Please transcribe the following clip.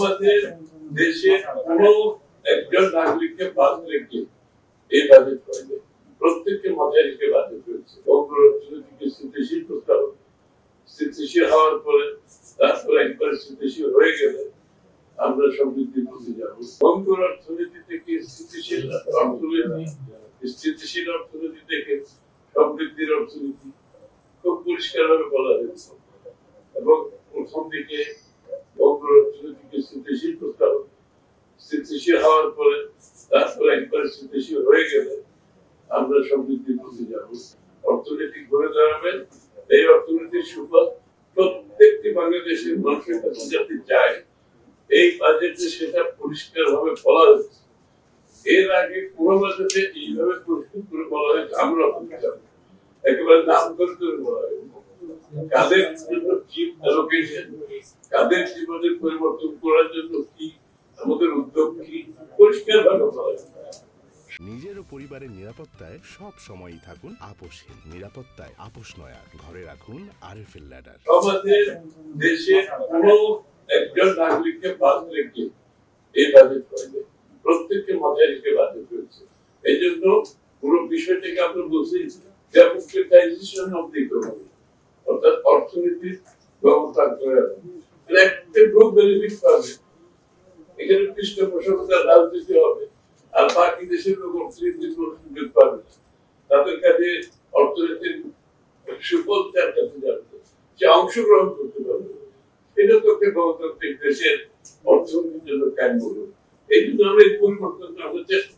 আমাদের দেশে কোনো একজন নাগরিককে বাদ রেখে এই বাজেট করেনি, প্রত্যেককে মাথায় রেখে বাজেট হয়েছে। অর্থনীতিকে স্থিতিশীল করতে হবে, স্থিতিশীল হওয়ার পরে তারপরে একবার স্থিতিশীল হয়ে গেলে আমরা সমৃদ্ধির পথে যাব। বঙ্গর অর্থনীতি থেকে স্থিতিশীল অর্থনীতি, স্থিতিশীল অর্থনীতি থেকে সমৃদ্ধির অর্থনীতি খুব পরিষ্কার ভাবে বলা হয়েছে। এবং প্রথম দিকে বঙ্গর অর্থনীতিকে স্থিতিশীল করতে হবে, স্থিতিশীল হওয়ার পরে তারপরে একবার স্থিতিশীল হয়ে গেলে আমরা সমৃদ্ধির পথে যাব। অর্থনীতি ঘুরে দাঁড়াবেন, এই অর্থনীতির সুফল প্রত্যেকটি বাংলাদেশের মানুষের কাছে যাতে যায়, এই বাজেটে সেটা পরিষ্কার ভাবে বলা হয়েছে। এর আগে কোন বাজেটে এইভাবে পরিষ্কার করে বলা হয়েছে আমরা একেবারে নাম করে বলা হয়েছে কাদের জন্য কি অ্যালোকেশন, কাদের জীবনের পরিবর্তন করার জন্য কি আমাদের উদ্যোগ কি পরিষ্কার ভাবে বলা হয়েছে। নিজের ও পরিবারের নিরাপত্তায় সব সময়ই থাকুন আপোষহীন। নিরাপত্তায় আপোষ নয়, ঘরে রাখুন আরএফএল ল্যাডার। আমাদের দেশে কোনো একজন নাগরিককে বাদ রেখে এই বাজেট করেনি, প্রত্যেককে মাথায় রেখে বাজেট হয়েছে। এই জন্য পুরো বিষয়টাকে আমরা বলছি ডেমোক্রেটাইজেশন অফ দি ইকোনমি, অর্থাৎ অর্থনীতির গণতন্ত্রের একটা গ্রুপ বেনিফিট পাবে। এখানে পৃষ্ঠপোষকতার রাজনীতি হবে, আর বাকি দেশের লোক অর্থনীতির কোনো সুযোগ পাবে না। তাদের কাছে অর্থনীতির সুফল তার কাছে যাবে, সে অংশগ্রহণ করতে পারবে। এটা তো একটা গণতান্ত্রিক দেশের অর্থনীতির জন্য কাজ করবে। এই জন্য আমরা এই পরিবর্তনটা আমরা চেষ্টা